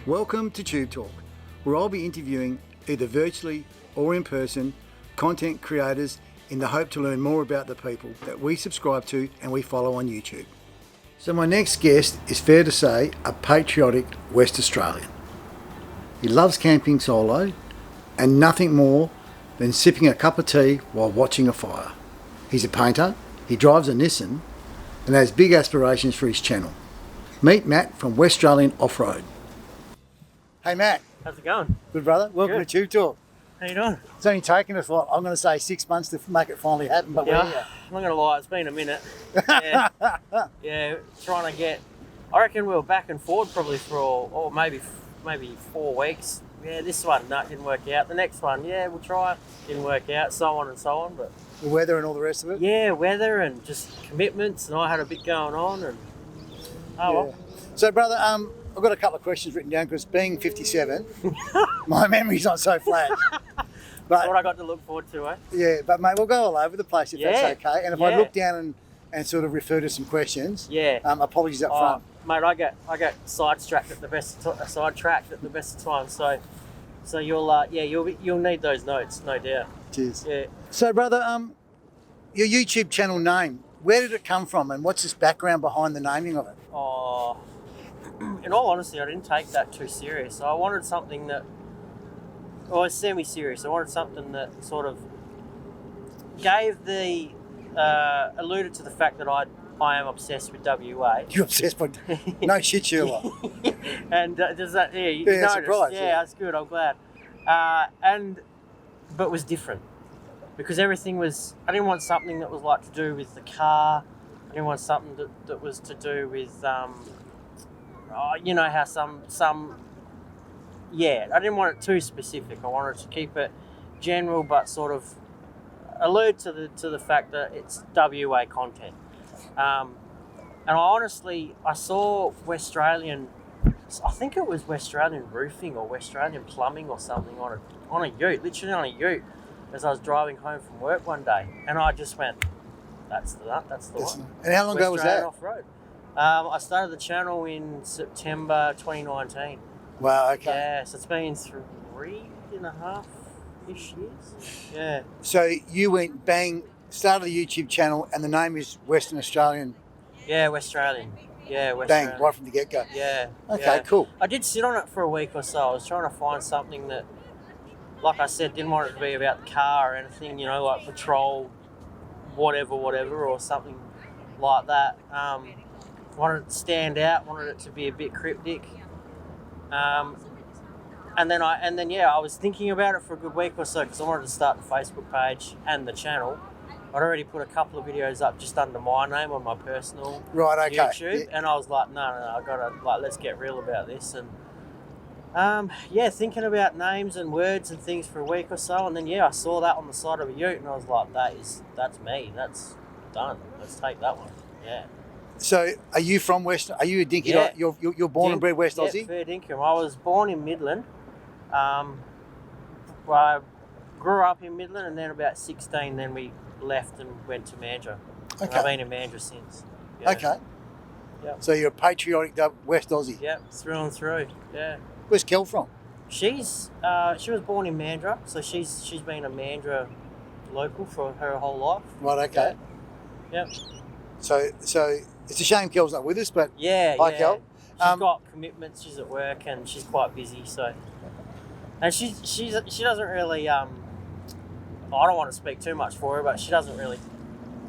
Welcome to Tube Talk, where I'll be interviewing either virtually or in person content creators in the hope to learn more about the people that we subscribe to and we follow on YouTube. So my next guest is, fair to say, a patriotic West Australian. He loves camping solo and nothing more than sipping a cup of tea while watching a fire. He's a painter, he drives a Nissan and has big aspirations for his channel. Meet Matt from Westralian Offroad. Hey Matt. How's it going? Good brother, welcome Good. to Tube Talk. How you doing? It's only taken us, what, I'm going to say 6 months to make it finally happen, but Yeah, we're here. I'm not going to lie, it's been a minute. Yeah, trying to get, I reckon we were back and forward probably for, maybe 4 weeks. Yeah, this one, no, didn't work out. The next one, yeah, we'll try. Didn't work out, so on and so on. But The weather and all the rest of it? yeah, weather and just commitments, and I had a bit going on, and well. So brother, I've got a couple of questions written down because being 57, my memory's not so flat. That's what I got to look forward to, eh? Yeah, but mate, we'll go all over the place if that's okay. And if I yeah. look down and sort of refer to some questions, Yeah. Apologies up front. Mate, I get sidetracked at the best of times. So you'll need those notes, no doubt. Cheers. Yeah. So brother, your YouTube channel name, where did it come from and what's this background behind the naming of it? Oh, in all honesty, I didn't take that too serious. I wanted something that, was semi-serious. I wanted something that sort of gave the alluded to the fact that I am obsessed with WA. You're obsessed with no shit, Sherlock. And does that? Yeah, you Yeah, noticed. surprise, Yeah, yeah. that's good. I'm glad. But it was different because everything was. I didn't want something that was like to do with the car. I didn't want something that was to do with you know how some. Yeah, I didn't want it too specific. I wanted to keep it general, but sort of allude to the fact that it's WA content. And I saw Westralian. I think it was Westralian roofing or Westralian plumbing or something on a ute, literally on a ute, as I was driving home from work one day, and I just went, "That's the one." And how long ago was that? Westralian Offroad. I started the channel in September 2019. Wow, okay. Yeah, so it's been 3.5-ish years. Yeah. So you went bang, started the YouTube channel and the name is Western Australian. Yeah, Westralian. Yeah, Westralian. Bang, right from the get-go. Yeah. Okay, yeah. cool. I did sit on it for a week or so. I was trying to find something that, like I said, didn't want it to be about the car or anything, you know, like patrol, whatever, or something like that. Wanted it to stand out, wanted it to be a bit cryptic. And then I was thinking about it for a good week or so because I wanted to start the Facebook page and the channel. I'd already put a couple of videos up just under my name on my personal YouTube, and I was like, no, I gotta let's get real about this. And thinking about names and words and things for a week or so, and then I saw that on the side of a ute, and I was like, that's me, that's done. Let's take that one. Yeah. So are you from West? Are you a Dinky? Yeah. You're born and bred West Aussie? Yeah, fair dinkum. I was born in Midland. I grew up in Midland, and then about 16, then we left and went to Mandurah. Okay. And I've been in Mandurah since. Yeah. Okay. Yeah. So you're a patriotic West Aussie? Yeah, through and through. Yeah. Where's Kel from? She was born in Mandurah, so she's been a Mandurah local for her whole life. Right. Okay. Yeah. So it's a shame Kel's not with us, but Yeah. hi, yeah. Kel. She's got commitments. She's at work and she's quite busy. So, and she doesn't really I don't want to speak too much for her, but she doesn't really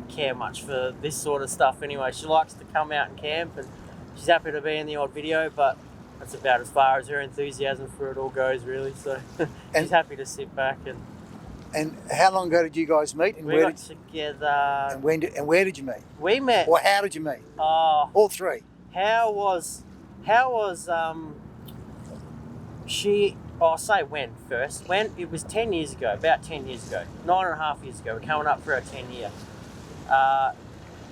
care much for this sort of stuff anyway. She likes to come out and camp, and she's happy to be in the odd video, but that's about as far as her enthusiasm for it all goes, really. So she's happy to sit back and. And how long ago did you guys meet? And We got together. And where did you meet? We met. Or how did you meet? All three. How was she? I'll say when first. When it was 10 years ago, about 10 years ago, 9.5 years ago. We're coming up for our 10 year.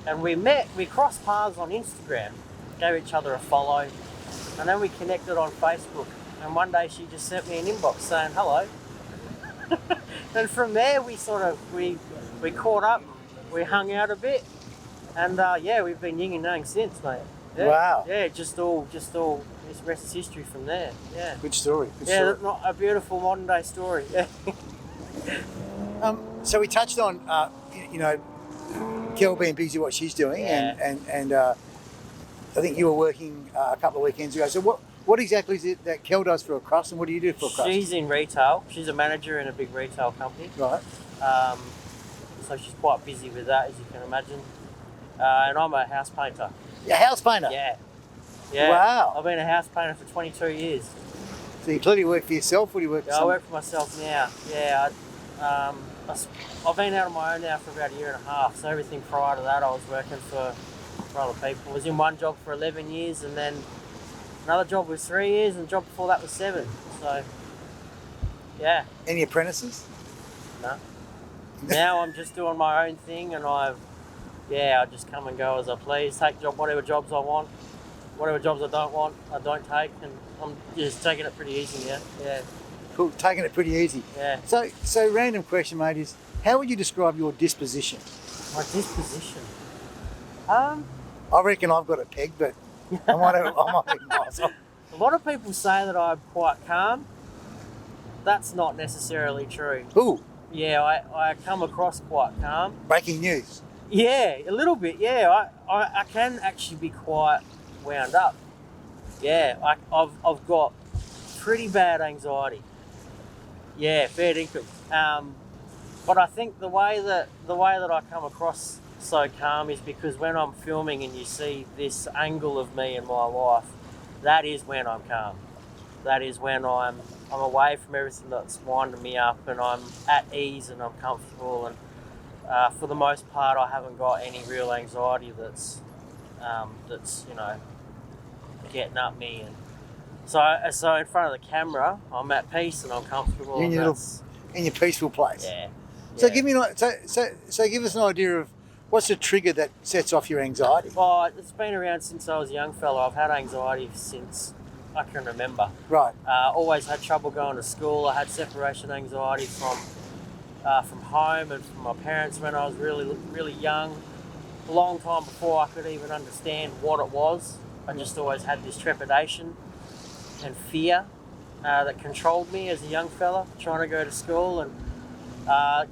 And we crossed paths on Instagram, gave each other a follow, and then we connected on Facebook. And one day she just sent me an inbox saying hello. And from there we caught up, we hung out a bit, and we've been yin and yang since, mate. Yeah. Wow. Yeah, just all. This rest is history from there. Yeah. Good story. Good Yeah, story. not a beautiful modern day story. Yeah. So we touched on, Kel being busy, what she's doing, Yeah. and I think you were working a couple of weekends ago. So what exactly is it that Kel does for a crust, and what do you do for a crust? She's in retail. She's a manager in a big retail company. Right. So she's quite busy with that, as you can imagine. And I'm a house painter. You're a house painter? Yeah. Yeah. Wow. I've been a house painter for 22 years. So you clearly work for yourself, or do you work for Yeah, I someone? work for myself now. Yeah. I've been out on my own now for about a year and a half. So everything prior to that, I was working for other people. I was in one job for 11 years, and then another job was 3 years, and the job before that was 7. So, yeah. Any apprentices? No. Now I'm just doing my own thing, and I just come and go as I please. Take whatever jobs I want, whatever jobs I don't want, I don't take, and I'm just taking it pretty easy now. Yeah. Cool, taking it pretty easy. Yeah. So random question, mate, is how would you describe your disposition? My disposition. I reckon I've got it pegged, but I might be miles off. A lot of people say that I'm quite calm. That's not necessarily true. Ooh, Yeah, I come across quite calm. breaking news. Yeah, a little bit. Yeah, I can actually be quite wound up. Yeah, I've got pretty bad anxiety. Yeah, fair dinkum. But I think the way that I come across so calm is because when I'm filming and you see this angle of me in my life, that is when I'm calm. That is when I'm away from everything that's winding me up, and I'm at ease and I'm comfortable, and for the most part I haven't got any real anxiety that's getting at me. And so in front of the camera I'm at peace and I'm comfortable. In your peaceful place. Yeah. So Yeah. give us an idea of what's the trigger that sets off your anxiety. Well, it's been around since I was a young fella. I've had anxiety since I can remember. Right. Always had trouble going to school. I had separation anxiety from home and from my parents when I was really, really young. A long time before I could even understand what it was. I just always had this trepidation and fear that controlled me as a young fella trying to go to school. And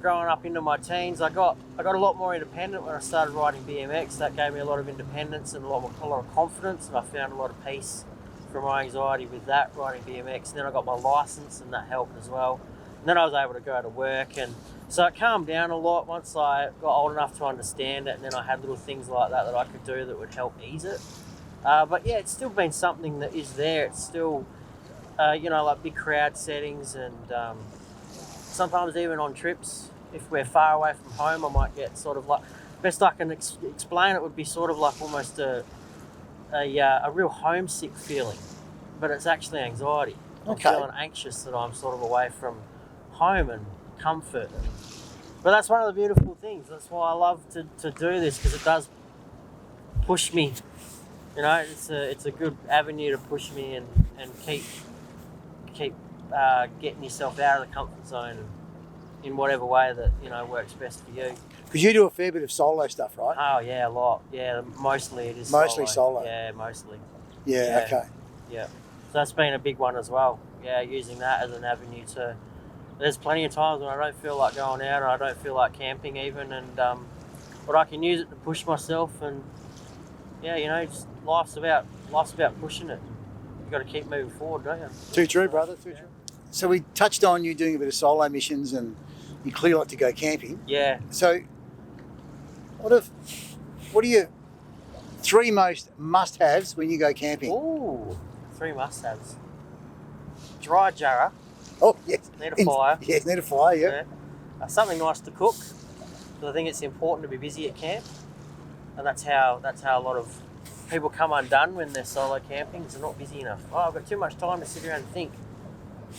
growing up into my teens, I got a lot more independent when I started riding BMX. That gave me a lot of independence and a lot of confidence, and I found a lot of peace from my anxiety with that, riding BMX. And then I got my license, and that helped as well. And then I was able to go to work, and so it calmed down a lot once I got old enough to understand it. And then I had little things like that I could do that would help ease it. But yeah, it's still been something that is there. It's still, like big crowd settings, and sometimes even on trips, if we're far away from home, I might get sort of like, best I can explain it would be sort of like almost a real homesick feeling, but it's actually anxiety. Okay. I'm feeling anxious that I'm sort of away from home and comfort. But that's one of the beautiful things. That's why I love to do this, because it does push me. You know, it's a good avenue to push me and keep getting yourself out of the comfort zone in whatever way that works best for you. Because you do a fair bit of solo stuff, right? Oh yeah, a lot. Yeah, mostly it is Mostly solo. Yeah, mostly. Yeah, okay. Yeah, so that's been a big one as well. Yeah, using that as an avenue to. There's plenty of times when I don't feel like going out, or I don't feel like camping even, and but I can use it to push myself, and just life's about pushing it. You got to keep moving forward, don't you? Too true, brother. Too true. So we touched on you doing a bit of solo missions, and you clearly like to go camping. Yeah. So, what are your 3 most must-haves when you go camping? Ooh, 3 must-haves. Dry jarrah. Oh yes. Need a fire. Yes, need a fire. Yeah. Something nice to cook. Because I think it's important to be busy at camp, and that's how a lot of people come undone when they're solo camping. Because they're not busy enough. Oh, I've got too much time to sit around and think.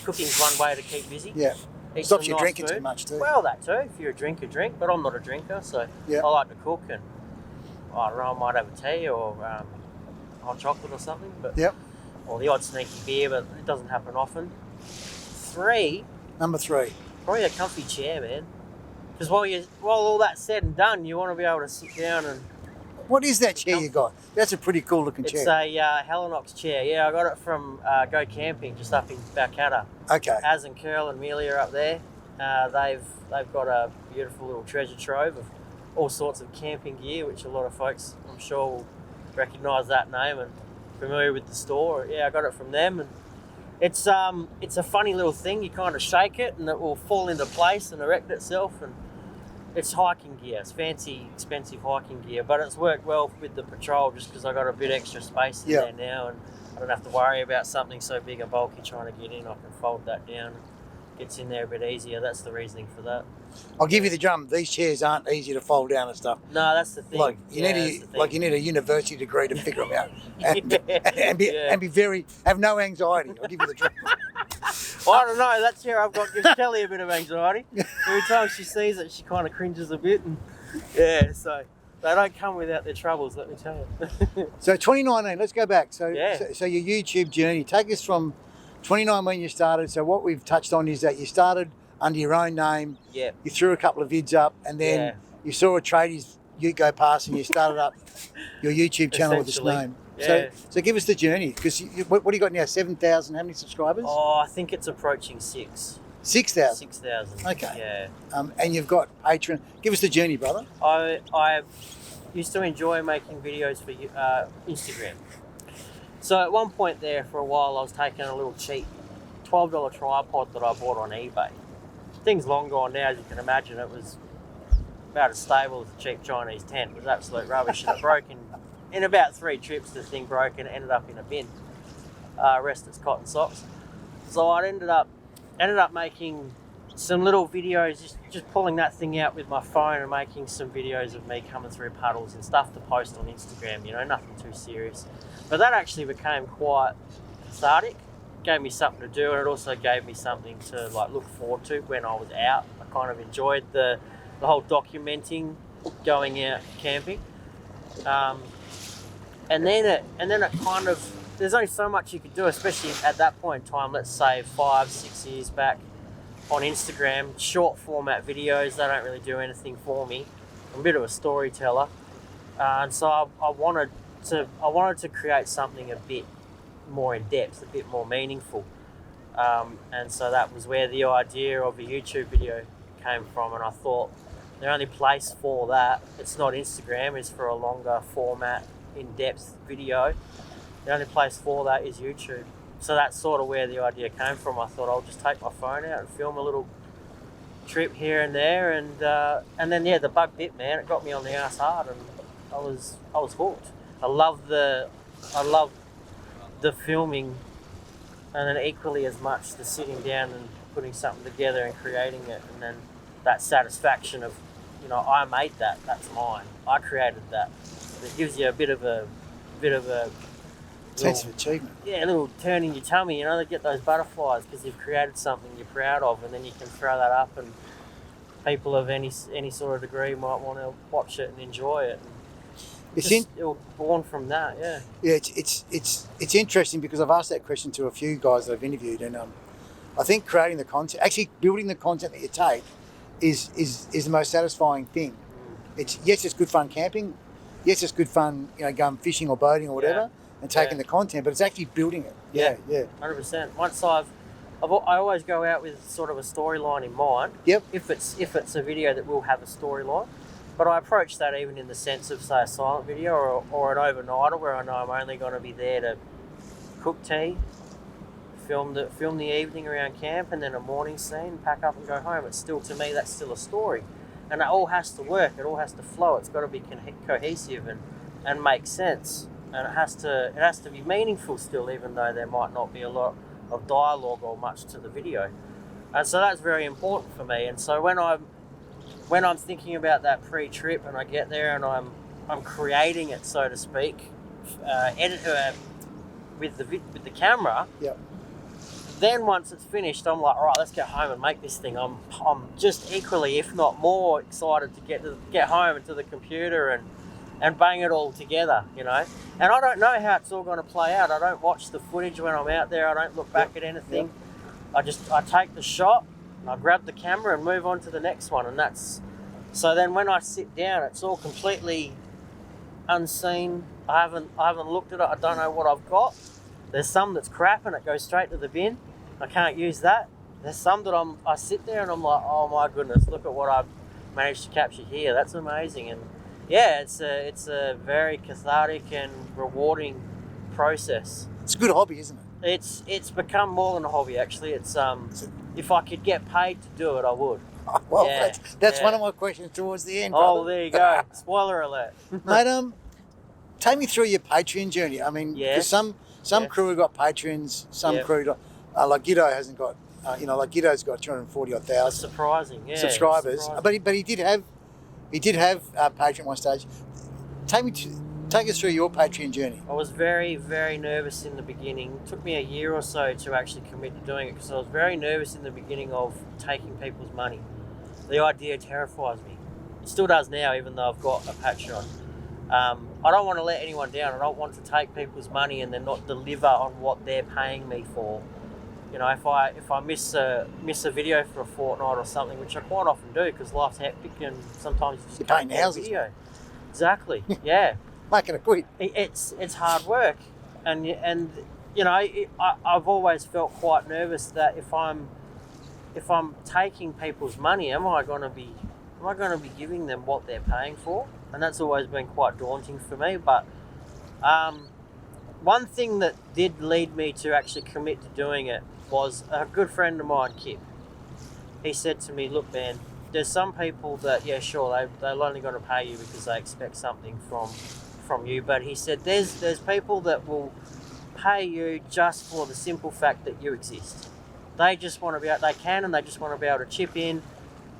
Cooking's one way to keep busy. Yeah. Eat Stops some you nice drinking food. too much too. Well, that too. If you're a drinker, drink. But I'm not a drinker, so Yeah. I like to cook, and I don't know, I might have a tea or hot chocolate or something. But Yep. or the odd sneaky beer, but it doesn't happen often. 3, Number 3. probably a comfy chair, man. Because while all that's said and done, you want to be able to sit down and What is that chair you got? That's a pretty cool looking It's chair. a Helinox chair. Yeah, I got it from Go Camping just up in Balcatta. Okay. Az and Curl and Mealy are up there. They've got a beautiful little treasure trove of all sorts of camping gear, which a lot of folks, I'm sure, will recognise that name and familiar with the store. Yeah, I got it from them, and it's a funny little thing. You kind of shake it, and it will fall into place and erect itself. And it's hiking gear. It's fancy, expensive hiking gear, but it's worked well with the patrol just because I got a bit extra space in there now, and I don't have to worry about something so big and bulky trying to get in. I can fold that down. Gets in there a bit easier. That's the reasoning for that. I'll give you the drum. These chairs aren't easy to fold down and stuff. No, that's the thing. Like you need a university degree to figure them out, and have no anxiety. I'll give you the drum. Well, I don't know. That chair I've got gives Kelly a bit of anxiety. Every time she sees it, she kind of cringes a bit, and so they don't come without their troubles. Let me tell you. So 2019. Let's go back. So Yeah. so your YouTube journey. Take us from 29 when you started. So what we've touched on is that you started under your own name. Yeah. You threw a couple of vids up, and then you saw a tradies ute go past, and you started up your YouTube channel with this name. Yeah. So give us the journey, because what do you got now? 7,000? How many subscribers? Oh, I think it's approaching 6,000. 6,000. Okay. Yeah. And you've got Patreon. Give us the journey, brother. I used to enjoy making videos for Instagram. So at one point there, for a while, I was taking a little cheap $12 tripod that I bought on eBay. Thing's long gone now, as you can imagine. It was about as stable as a cheap Chinese tent. It was absolute rubbish. It broke in about 3 trips. The thing broke and it ended up in a bin. Rest its cotton socks. So I ended up making some little videos, just pulling that thing out with my phone and making some videos of me coming through puddles and stuff to post on Instagram. Nothing too serious. But that actually became quite cathartic. Gave me something to do, and it also gave me something to look forward to when I was out. I kind of enjoyed the whole documenting, going out camping, and then it kind of, there's only so much you could do, especially at that point in time. Let's say 5-6 years back on Instagram, short format videos. They don't really do anything for me. I'm a bit of a storyteller, and so I wanted to create something a bit more in depth, a bit more meaningful, and so that was where the idea of a YouTube video came from. And I thought the only place for that, it's not Instagram, it's for a longer format, in-depth video. The only place for that is YouTube. So that's sort of where the idea came from. I thought I'll just take my phone out and film a little trip here and there, and then the bug bit, man. It got me on the ass hard, and I was hooked. I love the filming, and then equally as much the sitting down and putting something together and creating it, and then that satisfaction of, I made that, that's mine, I created that. It gives you a bit of a Sense of achievement. Yeah, a little turn in your tummy, they get those butterflies because you've created something you're proud of, and then you can throw that up, and people of any sort of degree might want to watch it and enjoy it. It was born from that, yeah. Yeah, it's interesting because I've asked that question to a few guys that I've interviewed, and I think creating the content, actually building the content that you take, is the most satisfying thing. It's good fun camping, yes, it's good fun, going fishing or boating or whatever, and taking the content, but it's actually building it. Yeah. 100%. Once I always go out with sort of a storyline in mind. Yep. If it's a video that will have a storyline. But I approach that even in the sense of, say, a silent video or an overnighter where I know I'm only going to be there to cook tea, film the evening around camp, and then a morning scene, pack up and go home. It's still, to me, that's still a story. And it all has to work. It all has to flow. It's got to be cohesive and make sense. And it has to be meaningful still, even though there might not be a lot of dialogue or much to the video. And so that's very important for me. And so when I'm thinking about that pre-trip and I get there and I'm creating it, so to speak, with the camera. Yep. Then once it's finished, I'm like, all right, let's get home and make this thing. I'm just equally, if not more, excited to get home and to the computer and bang it all together, And I don't know how it's all going to play out. I don't watch the footage when I'm out there. I don't look back at anything. Yep. I take the shot, I grab the camera and move on to the next one, and so then when I sit down, it's all completely unseen. I haven't looked at it. I don't know what I've got. There's some that's crap and it goes straight to the bin. I can't use that. There's some that I sit there and I'm like, oh my goodness, look at what I've managed to capture here. That's amazing. And yeah, it's a very cathartic and rewarding process. It's a good hobby, isn't it? It's become more than a hobby, actually. It's if I could get paid to do it, I would. Well, Yeah, that's yeah. one of my questions towards the end. Oh, brother. there you go. Spoiler alert. Mate, take me through your Patreon journey. I mean, because some Yes. crew have got patrons, some Yep. crew got, like Giddo hasn't got, like Giddo's got 240 odd That's thousand surprising. Yeah. subscribers, surprising. but he did have Patreon at one stage. Take us through your Patreon journey. I was very, very nervous in the beginning. It took me a year or so to actually commit to doing it because I was very nervous in the beginning of taking people's money. The idea terrifies me. It still does now, even though I've got a Patreon. I don't want to let anyone down. I don't want to take people's money and then not deliver on what they're paying me for. You know, if I miss a video for a fortnight or something, which I quite often do because life's hectic and sometimes you just You're can't paying get a houses. video. Exactly. Yeah. Making a quid. It's hard work, and you know I've always felt quite nervous that if I'm taking people's money, am I going to be giving them what they're paying for? And that's always been quite daunting for me. But one thing that did lead me to actually commit to doing it was a good friend of mine, Kip. He said to me, "Look, man, there's some people that sure they're only going to pay you because they expect something from you, but he said there's people that will pay you just for the simple fact that you exist. They just want to be able, they just want to be able to chip in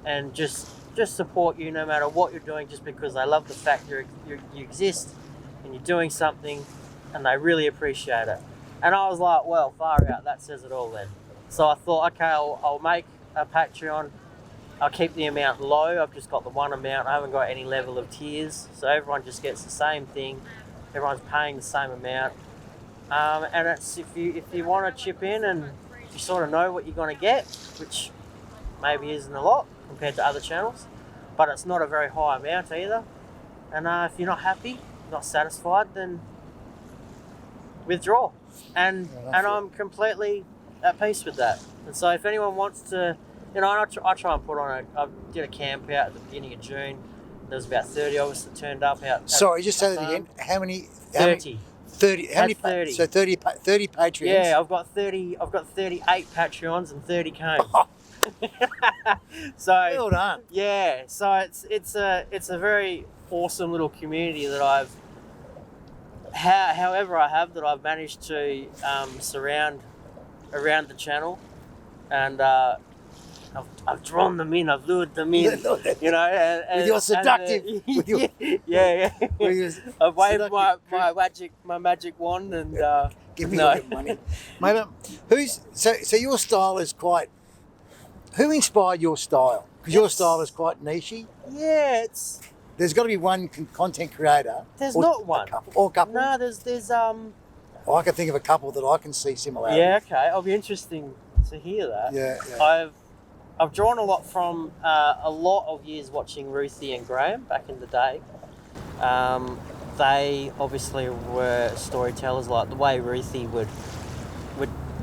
and just support you no matter what you're doing, just because they love the fact you exist and you're doing something, and they really appreciate it." And I was like, well, far out, that says it all then. So I thought, okay, I'll make a Patreon. I'll keep the amount low. I've just got the one amount. I haven't got any level of tiers, so everyone just gets the same thing. Everyone's paying the same amount, and it's if you want to chip in and you sort of know what you're going to get, which maybe isn't a lot compared to other channels, but it's not a very high amount either. And if you're not happy, not satisfied, then withdraw. And I'm completely at peace with that. And so if anyone wants to, you know, I try and put on I did a camp out at the beginning of June. There was about 30 of us that turned up out. Sorry, just say that again. How many? 30. 30. How many? 30. So 30 Patreons. Yeah, I've got 38 Patreons and 30 came. So Well done. yeah, so it's a very awesome little community that I've managed to surround around the channel, and I've drawn them in, I've lured them in, you know, and With your seductive, with your, yeah. with your I've waved seductive my magic wand and give me no. your money, mate. So your style is quite. Who inspired your style? Because your style is quite nichey. Yeah, There's got to be one content creator. there's or not one. Or couple. No, there's Well, I can think of a couple that I can see similarities. Yeah, okay. It'll be interesting to hear that. Yeah. I've drawn a lot from a lot of years watching Ruthie and Graham back in the day. They obviously were storytellers. Like the way Ruthie would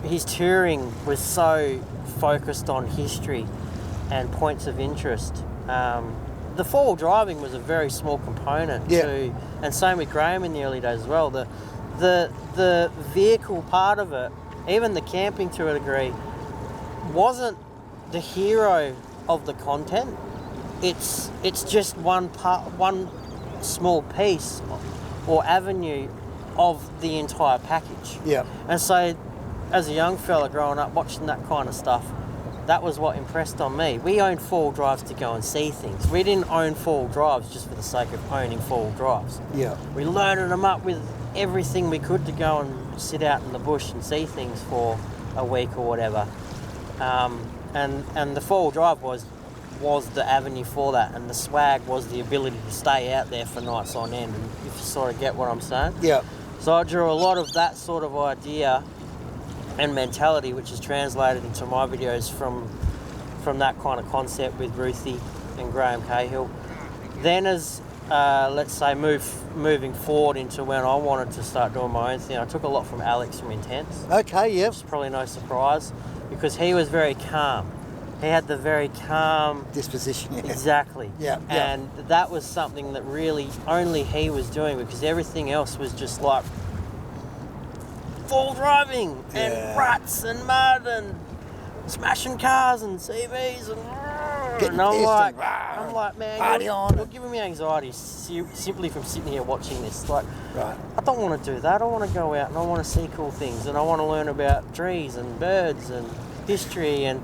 his touring was so focused on history and points of interest. The four-wheel driving was a very small component too, and same with Graham in the early days as well. The vehicle part of it, even the camping to a degree, wasn't the hero of the content. It's just one small piece or avenue of the entire package. Yeah. And so, as a young fella growing up watching that kind of stuff, that was what impressed on me. We owned four-wheel drives to go and see things. We didn't own four-wheel drives just for the sake of owning four-wheel drives. Yeah. We loaded them up with everything we could to go and sit out in the bush and see things for a week or whatever. And the four-wheel drive was the avenue for that, and the swag was the ability to stay out there for nights on end, and if you sort of get what I'm saying. Yeah. So I drew a lot of that sort of idea and mentality, which is translated into my videos from that kind of concept with Ruthie and Graham Cahill. Then as let's say, moving forward into when I wanted to start doing my own thing, I took a lot from Alex from Intense. Okay, yep. Which is probably no surprise, because he was very calm. He had the very calm disposition. Yeah. Exactly. Yeah. And that was something that really only he was doing, because everything else was just like full driving and ruts and mud and smashing cars and CVs and I'm like, man, you're giving me anxiety simply from sitting here watching this. Like, I don't want to do that. I want to go out and I want to see cool things and I want to learn about trees and birds and history and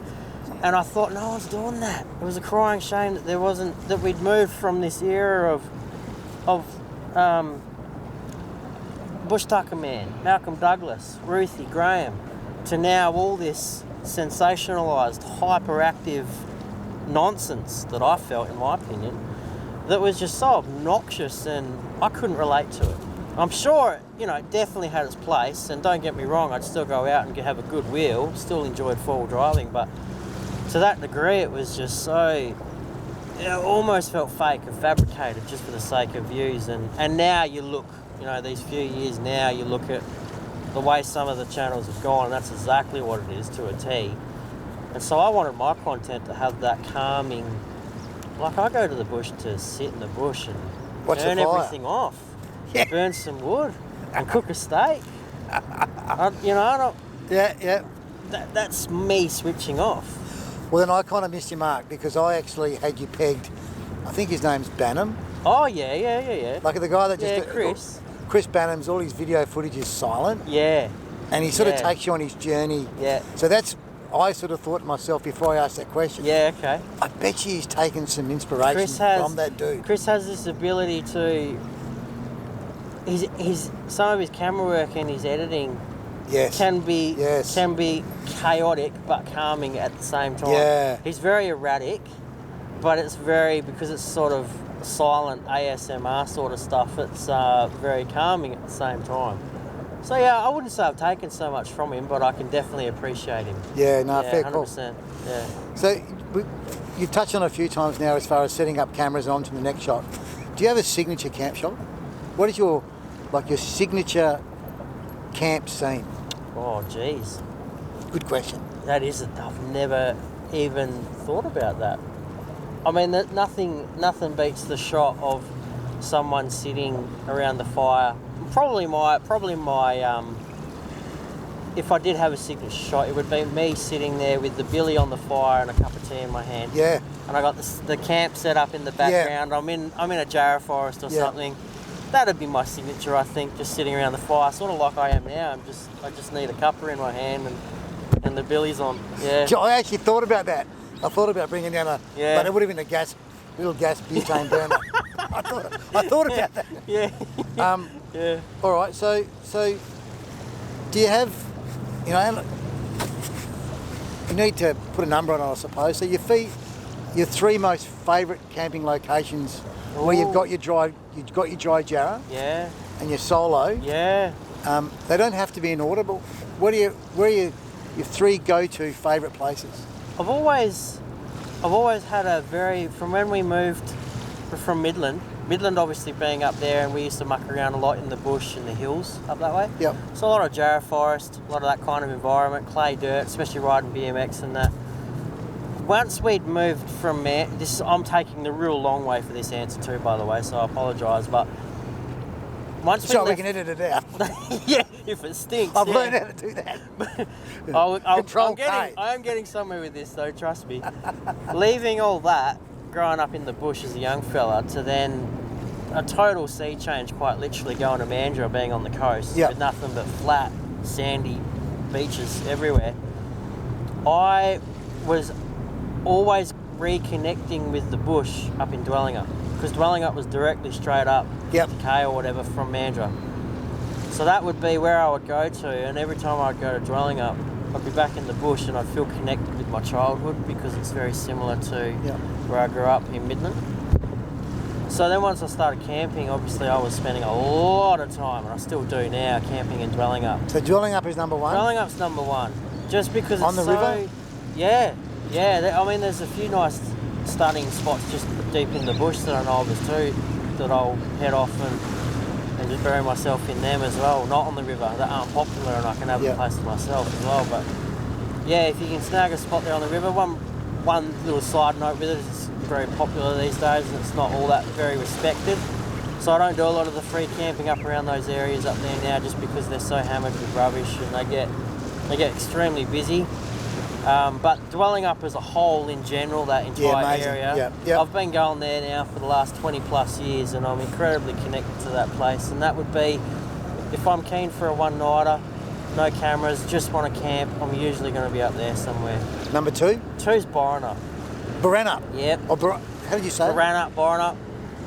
I thought no one's doing that. It was a crying shame that we'd moved from this era of Bush Tucker Man, Malcolm Douglas, Ruthie Graham, to now all this sensationalised, hyperactive nonsense that I felt, in my opinion, that was just so obnoxious and I couldn't relate to it. I'm sure, it definitely had its place, and don't get me wrong, I'd still go out and have a good wheel, still enjoyed four-wheel driving, but to that degree it was just so, it almost felt fake and fabricated just for the sake of views. And now you look, these few years now, you look at the way some of the channels have gone, and that's exactly what it is to a T. And so I wanted my content to have that calming, like I go to the bush to sit in the bush and burn everything off, burn some wood and cook a steak. I don't... Yeah. That's me switching off. Well, then I kind of missed your mark, because I actually had you pegged, I think his name's Banham. Oh, yeah. Like the guy that just... Yeah, Chris. Chris Banham's, all his video footage is silent. Yeah. And he sort of takes you on his journey. Yeah. So that's... I sort of thought to myself before I asked that question. Yeah, okay. I bet you he's taken some inspiration from that dude. Chris has this ability to... some of his camera work and his editing can be chaotic but calming at the same time. Yeah. He's very erratic, but it's because it's sort of silent ASMR sort of stuff, it's very calming at the same time. So yeah, I wouldn't say I've taken so much from him, but I can definitely appreciate him. Yeah, no, fair 100%, call. Yeah. So you've touched on it a few times now as far as setting up cameras and on to the next shot. Do you have a signature camp shot? What is your signature camp scene? Oh, geez. Good question. That is I've never even thought about that. I mean, nothing beats the shot of someone sitting around the fire. Probably my if I did have a signature shot, it would be me sitting there with the billy on the fire and a cup of tea in my hand. Yeah. And I got the camp set up in the background. Yeah. I'm in a jarrah forest or something. That'd be my signature, I think, just sitting around the fire, sort of like I am now. I just need a cuppa in my hand and the billy's on. Yeah. I actually thought about that. I thought about bringing down but it would have been a little gas butane burner. I thought about that. Yeah. Yeah. All right. So do you have, you need to put a number on it, I suppose. So your three most favourite camping locations where you've got your dry jarrah. Yeah. And your solo. Yeah. They don't have to be in order, but where are your three go-to favourite places? I've always had from when we moved from Midland obviously being up there, and we used to muck around a lot in the bush and the hills up that way. Yep. So a lot of jarrah forest, a lot of that kind of environment, clay dirt, especially riding BMX and that. Once we'd moved from I'm taking the real long way for this answer too, by the way, so I apologise, but once we can edit it out. Yeah, if it stinks. I've learned how to do that. I am getting somewhere with this though, trust me. Leaving all that, growing up in the bush as a young fella, to then a total sea change, quite literally going to Mandurah, being on the coast with nothing but flat, sandy beaches everywhere. I was always reconnecting with the bush up in Dwellingup, because Dwellingup was directly straight up to K or whatever from Mandurah. So that would be where I would go to, and every time I'd go to Dwellingup, I'd be back in the bush and I'd feel connected with my childhood, because it's very similar to where I grew up in Midland. So then once I started camping, obviously I was spending a lot of time, and I still do now, camping in Dwellingup. So Dwellingup is number one? Dwellingup's number one. Just because on the river? Yeah. I mean, there's a few nice stunning spots just deep in the bush that I know of too, that I'll head off and just bury myself in them as well, not on the river, that aren't popular, and I can have a place to myself as well. But yeah, if you can snag a spot there on the river, one little side note with it is it's very popular these days and it's not all that very respected. So I don't do a lot of the free camping up around those areas up there now, just because they're so hammered with rubbish and they get extremely busy. But dwelling up as a whole in general, that entire area, I've been going there now for the last 20 plus years and I'm incredibly connected to that place. And that would be, if I'm keen for a one-nighter, no cameras, just want to camp, I'm usually going to be up there somewhere. Number 2? 2's Borenup. Borenup? Yep. Or how did you say? Borenup,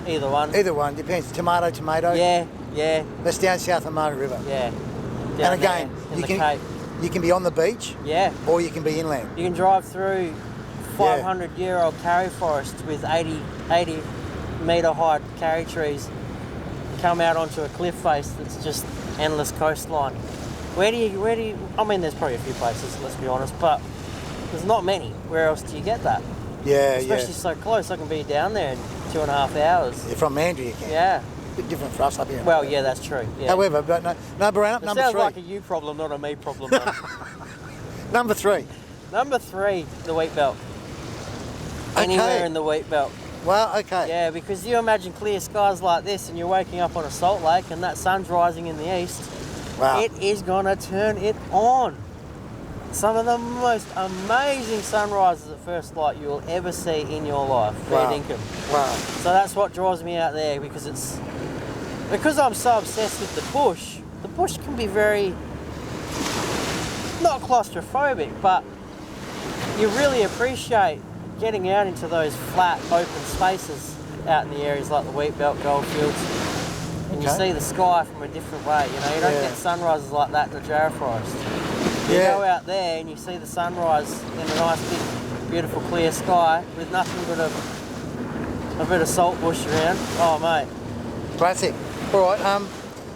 either one. Either one, depends. Tomato? Yeah. That's down south of Margaret River. Yeah. And again, in the Cape. You can be on the beach, or you can be inland. You can drive through 500-year-old carry forest with 80 metre high carry trees, come out onto a cliff face that's just endless coastline. Where do you? I mean, there's probably a few places, let's be honest, but there's not many. Where else do you get that? Especially so close. I can be down there in 2.5 hours. You're from Mandurah, you can. Yeah. A bit different for us up here. Well, yeah, that's true. Yeah. However, but no, Borenup, number 3. Sounds like a you problem, not a me problem. Number 3. Number 3, the wheat belt. Anywhere in the wheat belt. Well, okay. Yeah, because you imagine clear skies like this and you're waking up on a salt lake and that sun's rising in the east. Wow. It is going to turn it on. Some of the most amazing sunrises at first light you will ever see in your life. Fair dinkum. Wow. So that's what draws me out there, because I'm so obsessed with the bush. The bush can be very, not claustrophobic, but you really appreciate getting out into those flat, open spaces out in the areas like the wheat belt, goldfields, and you see the sky from a different way. You know, you don't get sunrises like that in the Jarrah forest. You go out there and you see the sunrise in a nice, big, beautiful, clear sky with nothing but a bit of salt bush around. Oh, mate. Classic. All right.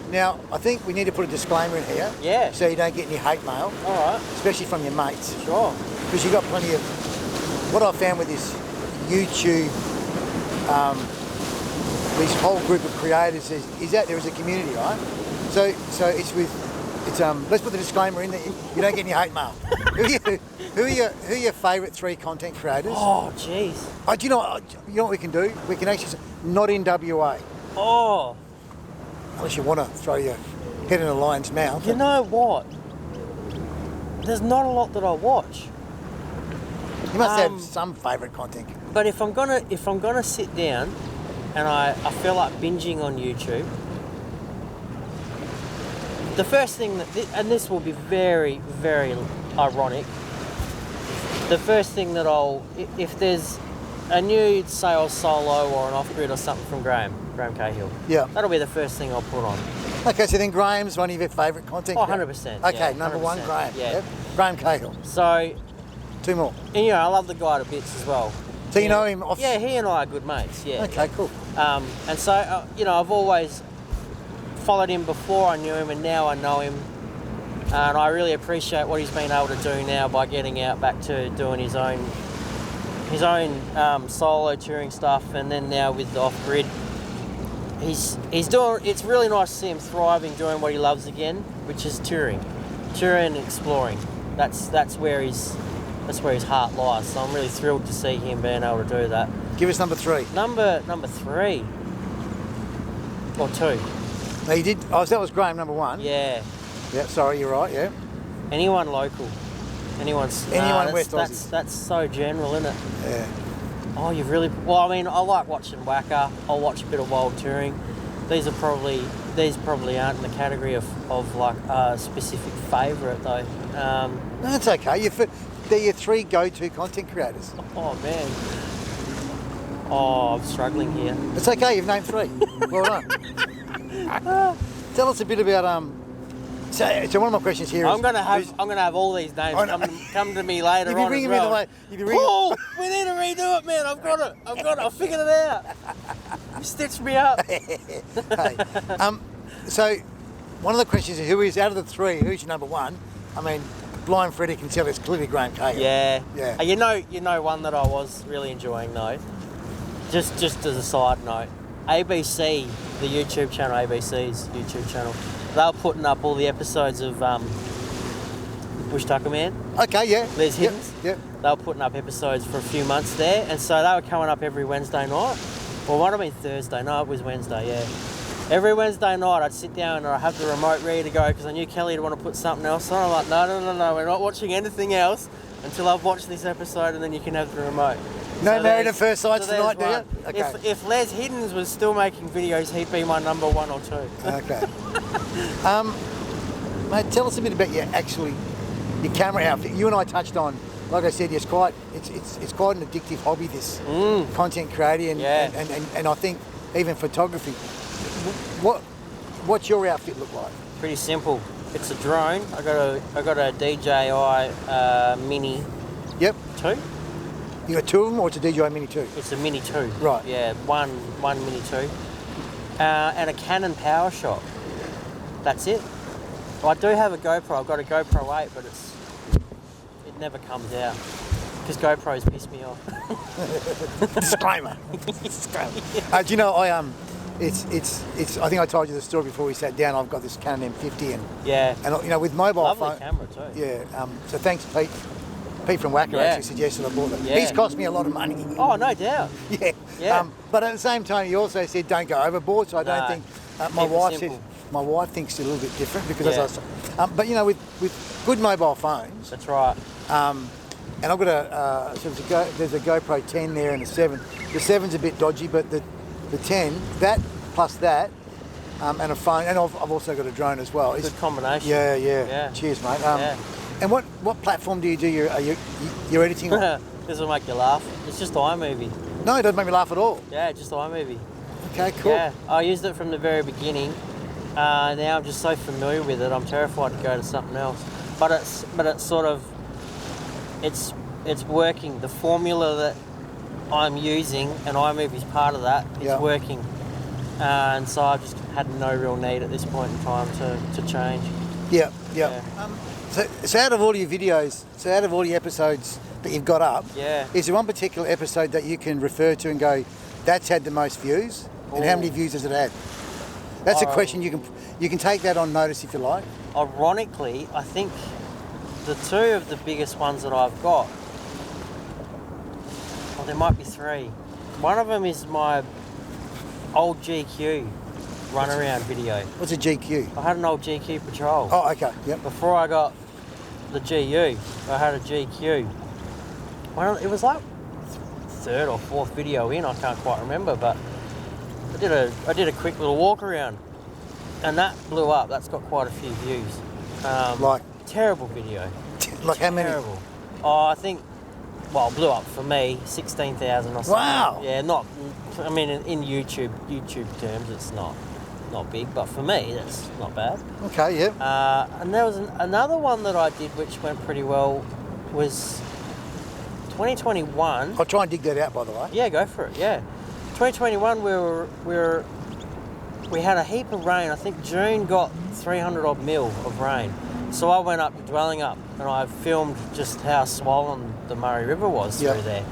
Now, I think we need to put a disclaimer in here. Yeah. So you don't get any hate mail. All right. Especially from your mates. Sure. Because you've got plenty of... What I've found with this YouTube, this whole group of creators is that there is a community, right? So it's with... let's put the disclaimer in that you don't get any hate mail. Who are your favourite 3 content creators? Oh, jeez. Do you know what we can do? We can actually say, not in WA. Oh. Unless you want to throw your head in a lion's mouth. You know what? There's not a lot that I watch. You must have some favourite content. But if I'm gonna sit down and I feel like binging on YouTube, the first thing and this will be very, very ironic, the first thing that if there's a new sales solo or an off-grid or something from Graham Cahill, that'll be the first thing I'll put on. Okay, so then Graham's one of your favourite content? Oh, 100%. Okay, number 1, Graham. Yeah. Graham Cahill. So... 2 more. And, you know, I love the guy to bits as well. So you know him off... Yeah, he and I are good mates, yeah. Okay, cool. And so, you know, I've always followed him before I knew him, and now I know him. And I really appreciate what he's been able to do now by getting out back to doing his own solo touring stuff, and then now with the off-grid. He's doing... It's really nice to see him thriving, doing what he loves again, which is touring and exploring. That's where his heart lies. So I'm really thrilled to see him being able to do that. Give us number 3. Number 3 or 2. No, you did. Oh, so that was Graham, number 1. Yeah. Yeah. Sorry, you're right. Yeah. Anyone local. Anyone West Aussie. That's so general, isn't it? Yeah. Oh, you've really... Well, I mean, I like watching Whacker. I'll watch a bit of wild touring. These probably aren't in the category of like a specific favourite though. No, it's okay. They're your 3 go-to content creators. Oh man. Oh, I'm struggling here. It's okay. You've named 3. Well done. Tell us a bit about So one of my questions here is... I'm gonna have all these names come to me later on as well. Paul, we need to redo it, man. I've got it. I figured it out. You stitched me up. Hey, so one of the questions is, who is, out of the 3, who's your number 1? I mean, blind Freddie can tell it's clearly Graham Cahill. Yeah. Yeah. You know one that I was really enjoying though. Just as a side note, ABC, the YouTube channel, ABC's YouTube channel, they were putting up all the episodes of Bush Tucker Man. Okay, yeah. Les Hiddens. Yep. They were putting up episodes for a few months there, and so they were coming up every Wednesday night. Well, it might have been Thursday. No, it was Wednesday, yeah. Every Wednesday night I'd sit down and I'd have the remote ready to go because I knew Kelly would want to put something else on. I'm like, no, we're not watching anything else until I've watched this episode, and then you can have the remote. No So Married at First Sight so tonight, do you? one. Okay. If Les Hiddens was still making videos, he'd be my number 1 or 2. Okay. Mate, tell us a bit about your camera outfit. You and I touched on, like I said, it's quite an addictive hobby, this content creating, and I think even photography. What's your outfit look like? Pretty simple. It's a drone. I got a DJI Mini. Yep. 2. You got 2 of them, or it's a DJI Mini 2? It's a Mini 2. Right. Yeah, one Mini 2. And a Canon PowerShot. That's it. Well, I do have a GoPro. I've got a GoPro 8, but it never comes out because GoPros piss me off. Disclaimer. Do you know, I think I told you the story before we sat down. I've got this Canon M50 and you know, with mobile lovely phone. camera too. Yeah. So thanks, Pete. Pete from Wacker actually suggested I bought that. Yeah. He's cost me a lot of money. Oh, no doubt. Yeah. Yeah. But at the same time, he also said don't go overboard. So I don't think my wife thinks a little bit different because but you know, with good mobile phones. That's right. And I've got there's a GoPro 10 there and a 7. The 7's a bit dodgy, but the 10, that plus that, and a phone, and I've also got a drone as well. Good combination. Yeah. Cheers, mate. And what platform do you do your editing on? This will make you laugh. It's just iMovie. No, it doesn't make me laugh at all. Yeah, just iMovie. Okay, cool. Yeah, I used it from the very beginning. Now I'm just so familiar with it. I'm terrified to go to something else. But it's sort of it's working. The formula that I'm using, and iMovie's part of that, is working. And so I've just had no real need at this point in time to change. Yeah. So out of all your videos, out of all the episodes that you've got up, is there one particular episode that you can refer to and go, that's had the most views? And how many views has it had? That's a question you can take that on notice if you like. Ironically, I think the 2 of the biggest ones that I've got, well, there might be 3. One of them is my old GQ runaround video. What's a GQ? I had an old GQ Patrol. Oh, okay. Yep. Before I got the GU, I had a GQ. Well, it was like 3rd or 4th video in, I can't quite remember, but I did a quick little walk around, and that blew up. That's got quite a few views. Terrible video. Like how many? Terrible. Oh, I think, well, it blew up for me 16,000 or something. Wow. Yeah, I mean, in YouTube terms, it's not big, but for me, that's not bad. Okay, yeah. And there was another one that I did which went pretty well, was 2021. I'll try and dig that out, by the way. Yeah, go for it. Yeah, 2021 we had a heap of rain. I think June got 300 odd mil of rain. So I went up to Dwellingup and I filmed just how swollen the Murray River was through there.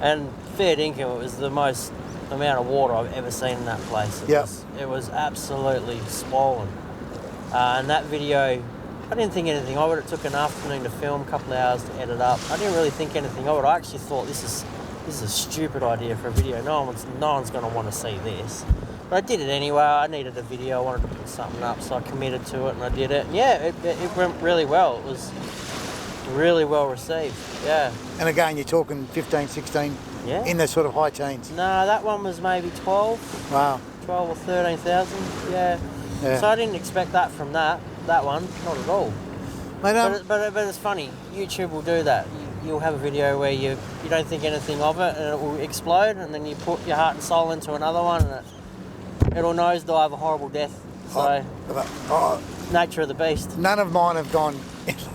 And fair dinkum, it was the most amount of water I've ever seen in that place. It was absolutely swollen. And that video, I didn't think anything of it. It took an afternoon to film, a couple of hours to edit up. I didn't really think anything of it. I actually thought this is a stupid idea for a video. No one's going to want to see this. But I did it anyway. I needed a video. I wanted to put something up, so I committed to it and I did it. And yeah, it went really well. It was really well received. Yeah. And again, you're talking 15, 16 in the sort of high teens. No, that one was maybe 12. Wow. 12 or 13,000. Yeah. So I didn't expect that from that one, not at all. Mate, but it's funny. YouTube will do that. You'll have a video where you don't think anything of it, and it will explode, and then you put your heart and soul into another one, and it'll nosedive a horrible death. So, nature of the beast. None of mine have gone.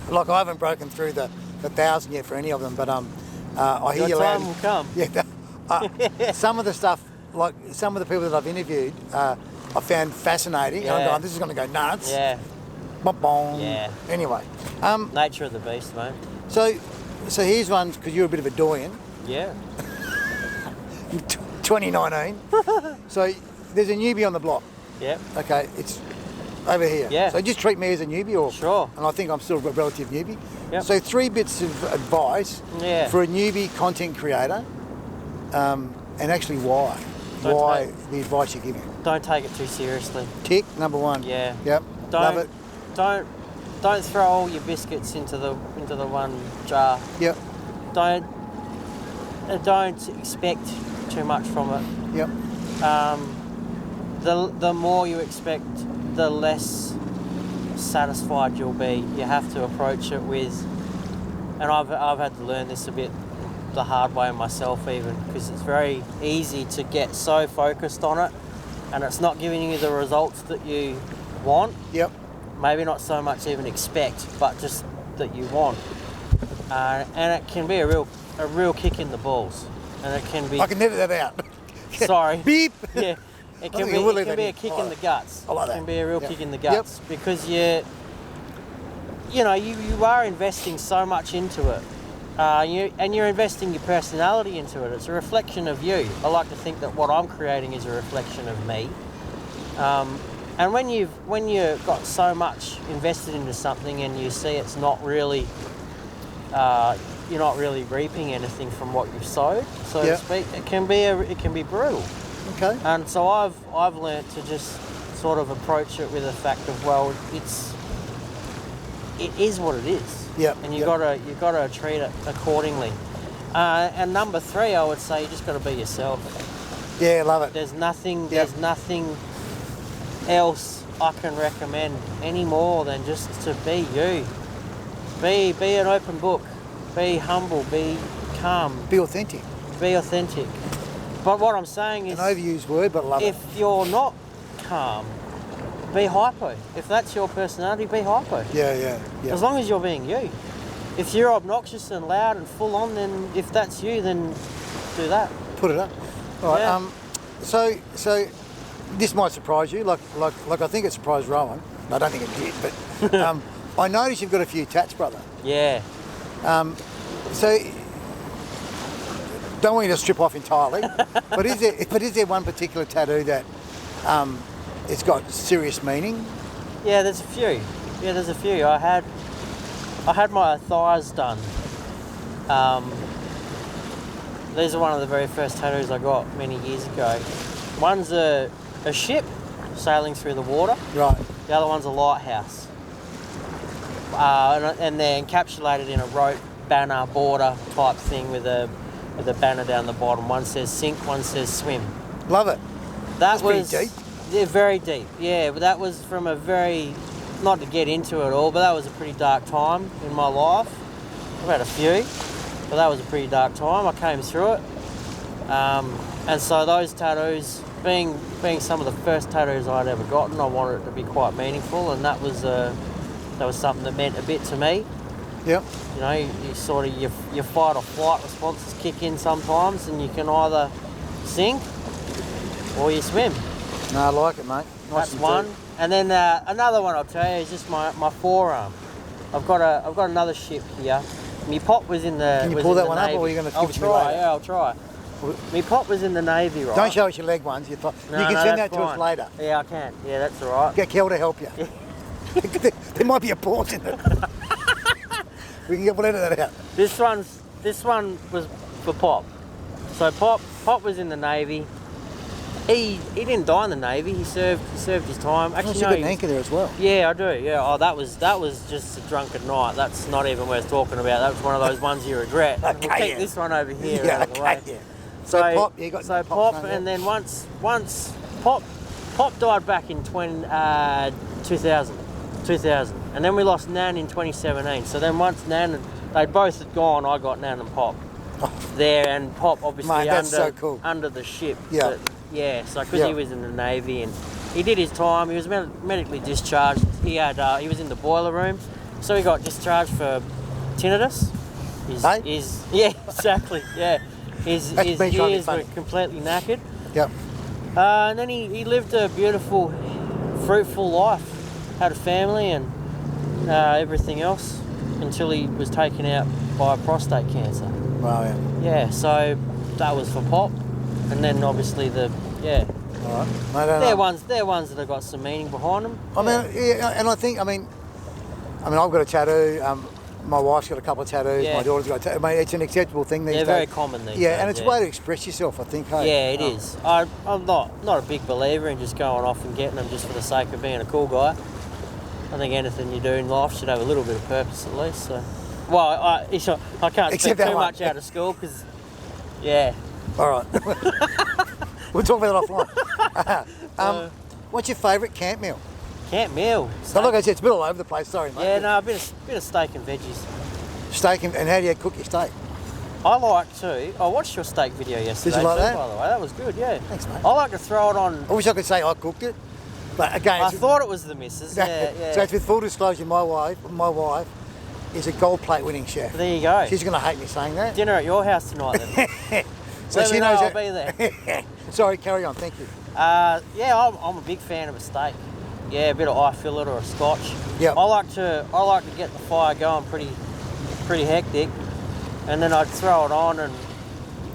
Like I haven't broken through the 1,000 yet for any of them, but I hear you loud. Your time will come. Yeah. Some of the stuff, like some of the people that I've interviewed, I found fascinating. And I'm going, this is going to go nuts. Yeah. Bong. Yeah. Anyway. Nature of the beast, mate. So here's one, because you're a bit of a doyen. Yeah. 2019. So there's a newbie on the block. Yep. Okay, it's over here. Yeah. So just treat me as a newbie, or Sure. and I think I'm still a relative newbie. Yep. So 3 bits of advice for a newbie content creator, and actually why the advice you're giving. Don't take it too seriously. Tick, number 1. Yeah. Yep. Love it. Don't throw all your biscuits into the one jar. Yep. Don't expect too much from it. Yep. The more you expect, the less satisfied you'll be. You have to approach it with, and I've had to learn this a bit the hard way myself, even, because it's very easy to get so focused on it, and it's not giving you the results that you want. Yep. Maybe not so much even expect, but just that you want, and it can be a real kick in the balls, and it can be. I can edit that out. Sorry. Beep. Yeah. It can be a kick in the guts. I like that. It can be a real kick in the guts because you are investing so much into it, and you're investing your personality into it. It's a reflection of you. I like to think that what I'm creating is a reflection of me. And when you've got so much invested into something and you see it's not really, you're not really reaping anything from what you've sowed, so to speak, it can be brutal. Okay. And so I've learnt to just sort of approach it with the fact of, well, it is what it is. Yeah. And you gotta treat it accordingly. And number 3, I would say, you just gotta be yourself. Yeah, love it. There's nothing else I can recommend any more than just to be you. Be an open book. Be humble. Be calm. Be authentic. Be authentic. But what I'm saying is, an overused word, but I love it. If you're not calm, be hypo. If that's your personality, be hypo. Yeah. As long as you're being you. If you're obnoxious and loud and full on, then if that's you, then do that. Put it up. All right. Yeah. So this might surprise you, like I think it surprised Rowan. I don't think it did, but I noticed you've got a few tats, brother. Yeah. So don't want you to strip off entirely, but is there one particular tattoo that it's got serious meaning? Yeah, there's a few. I had my thighs done. These are one of the very first tattoos I got many years ago. One's a ship sailing through the water. Right. The other one's a lighthouse. And they're encapsulated in a rope banner border type thing with a banner down the bottom. One says sink, one says swim. Love it. That's pretty deep. Yeah, very deep. Yeah, but that was from a very, not to get into it all, but that was a pretty dark time in my life. I've had a few, but that was a pretty dark time. I came through it. And so those tattoos, being some of the first tattoos I'd ever gotten, I wanted it to be quite meaningful, and that was something that meant a bit to me. Yep. You know, you sort of your fight or flight responses kick in sometimes, and you can either sink or you swim. No, I like it, mate. Nice. That's one. And then another one I'll tell you is just my forearm. I've got another ship here. My pop was in the. Can you pull that one Navy. up, or are you going to I'll give it to me later? Yeah, I'll try. My pop was in the Navy, right? Don't show us your leg ones. You can send that to us later. Yeah, I can. Yeah, that's all right. Get Kel to help you. There might be a pause in it. We can edit that out. This one was for Pop. So Pop was in the Navy. He didn't die in the Navy. He served his time. Actually, you've got an anchor there as well. Yeah, I do. Yeah. Oh, that was just a drunken night. That's not even worth talking about. That was one of those ones you regret. Okay, we'll keep this one over here out of the way. Yeah. So Pop, you got Pop, and then once Pop died back in 2000, and then we lost Nan in 2017. So then once Nan, they both had gone, I got Nan and Pop there, and Pop obviously Mate, that's so cool. under the ship. Yeah. Yeah, so because he was in the Navy and he did his time, he was medically discharged. He was in the boiler room, so he got discharged for tinnitus. Yeah, exactly. Yeah, his ears were completely knackered. Yep. And then he lived a beautiful, fruitful life, had a family and everything else until he was taken out by prostate cancer. Wow. Yeah. Yeah, so that was for Pop. And then obviously All right. they're ones that have got some meaning behind them. I mean, yeah, and I think, I mean, I've got a tattoo. My wife's got a couple of tattoos. Yeah. My daughter's got a tattoo. I mean, it's an acceptable thing these days. They're very common these days. Yeah, and it's a way to express yourself, I think. Hey? Yeah, it is. I'm not a big believer in just going off and getting them just for the sake of being a cool guy. I think anything you do in life should have a little bit of purpose at least. So, well, I can't Except speak that too one. much out of school because, yeah. All right. We'll talk about that offline. What's your favourite camp meal? Camp meal. So, like I said, it's a bit all over the place. Sorry, mate. Yeah, no, a bit of steak and veggies. Steak and how do you cook your steak? I like to. I watched your steak video yesterday. Did you like too, that? By the way, that was good. Yeah. Thanks, mate. I like to throw it on. I wish I could say I cooked it, but again, I thought it was the missus. Yeah. So it's with full disclosure, my wife is a gold plate winning chef. There you go. She's going to hate me saying that. Dinner at your house tonight then. So Let she me knows know, that. I'll be there. Sorry, carry on. Thank you. Yeah, I'm a big fan of a steak. Yeah, a bit of eye fillet or a scotch. Yeah. I like to get the fire going pretty hectic, and then I'd throw it on and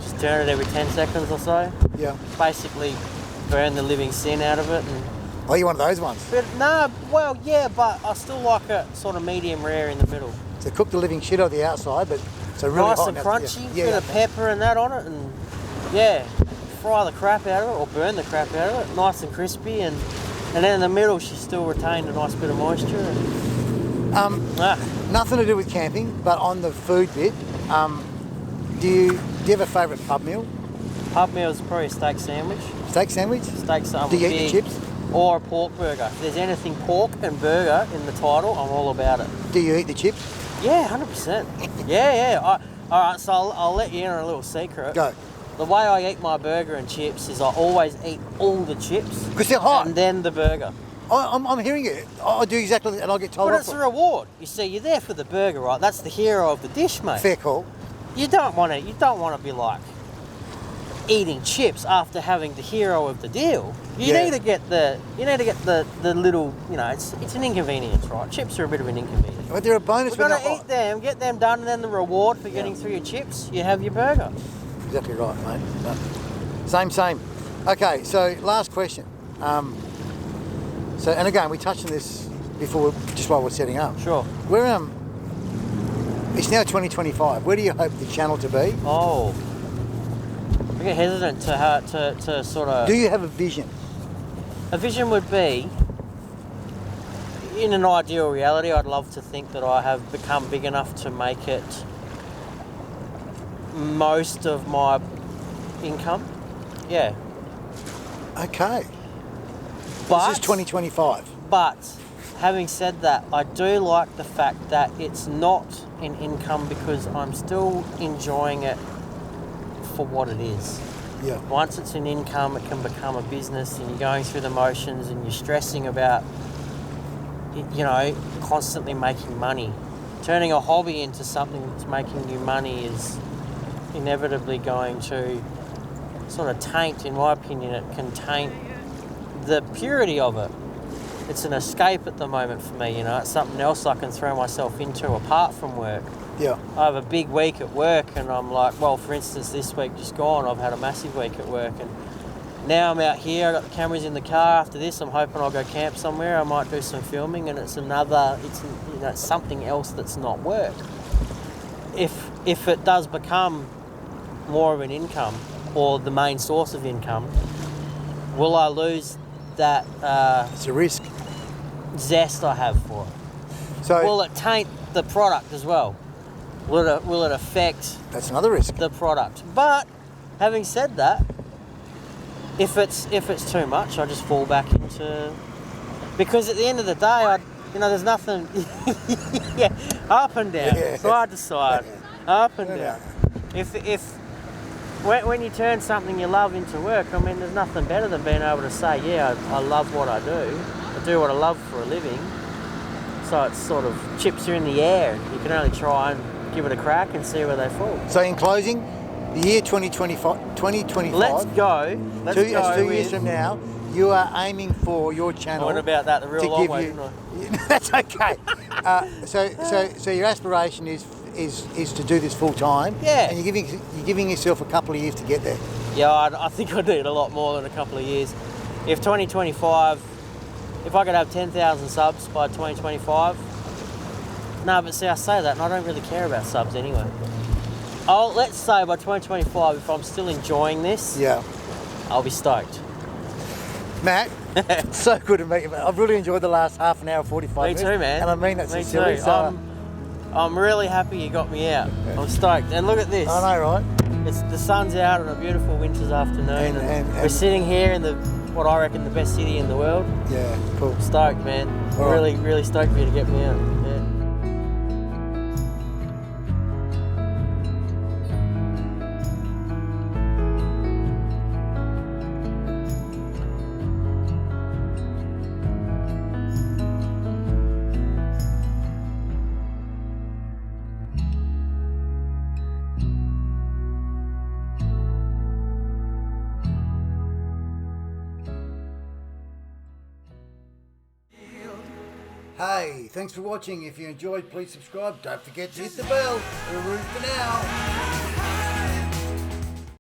just turn it every 10 seconds or so. Yeah. Basically, burn the living sin out of it. And Oh, you're one of those ones. but but I still like it sort of medium rare in the middle. So cook the living shit on the outside, but so really Nice hot and on the outside. crunchy, bit of pepper and that on it, and yeah, fry the crap out of it or burn the crap out of it. Nice and crispy, and then in the middle she still retained a nice bit of moisture. Nothing to do with camping, but on the food bit, do you have a favourite pub meal? Pub meal is probably a steak sandwich. Steak sandwich? Steak sandwich. Do you eat the chips? Or a pork burger. If there's anything pork and burger in the title, I'm all about it. Do you eat the chips? Yeah, 100%. Yeah. All right, so I'll let you in on a little secret. Go. The way I eat my burger and chips is I always eat all the chips. Because they're hot. And then the burger. I'm hearing it. I do exactly, and I get told But off it's for a it. reward. You see, you're there for the burger, right? That's the hero of the dish, mate. Fair call. You don't want to be like eating chips after having the hero of the deal. You need to get the little, it's an inconvenience, right? Chips are a bit of an inconvenience. But they're a bonus We've when got they're to hot. eat them, get them done, and then the reward for getting through your chips, you have your burger. Exactly right, mate. No. Same. Okay, so last question. And again, we touched on this before, just while we're setting up. Sure. It's now 2025. Where do you hope the channel to be? Oh, I get hesitant to sort of. Do you have a vision? A vision would be, in an ideal reality, I'd love to think that I have become big enough to make it most of my income. Yeah. Okay. But This is 2025. But having said that, I do like the fact that it's not an income because I'm still enjoying it for what it is. Yeah. Once it's an income, it can become a business, and you're going through the motions and you're stressing about, constantly making money. Turning a hobby into something that's making you money is inevitably going to sort of taint, in my opinion, it can taint the purity of it. It's an escape at the moment for me, it's something else I can throw myself into apart from work. Yeah. I have a big week at work and I'm like, well, for instance, this week just gone, I've had a massive week at work, and now I'm out here, I've got the cameras in the car. After this, I'm hoping I'll go camp somewhere, I might do some filming, and it's something else that's not work. If it does become more of an income, or the main source of income, will I lose that It's a risk. zest I have for it? So Will it taint the product as well? Will it affect that's another risk. the product? But having said that, if it's too much, I just fall back into, because at the end of the day, there's nothing. Yeah, up and down, side to side, up and down. When you turn something you love into work, there's nothing better than being able to say, yeah, I love what I do. I do what I love for a living. So it's sort of chips are in the air. You can only try and give it a crack and see where they fall. So in closing, the year 2025. Let's go. 2 years from now, you are aiming for your channel. What about that? The real long way, didn't I? That's okay. So your aspiration is to do this full time. Yeah. And you're giving yourself a couple of years to get there. Yeah, I think I need a lot more than a couple of years. If 2025, if I could have 10,000 subs by 2025, no, but see, I say that and I don't really care about subs anyway. Oh, let's say by 2025, if I'm still enjoying this, Yeah. I'll be stoked. Matt, so good to meet you, man. I've really enjoyed the last half an hour, 45 minutes. Me too, man. And I mean that Me sincerely. too. So, I'm really happy you got me out. I'm stoked. And look at this. I know, right? It's the sun's out on a beautiful winter's afternoon, and and we're sitting here in what I reckon the best city in the world. Yeah, cool. Stoked, man. All right. Really, really stoked for you to get me out. Yeah. Hey, thanks for watching. If you enjoyed, please subscribe. Don't forget to hit the bell. We're for now.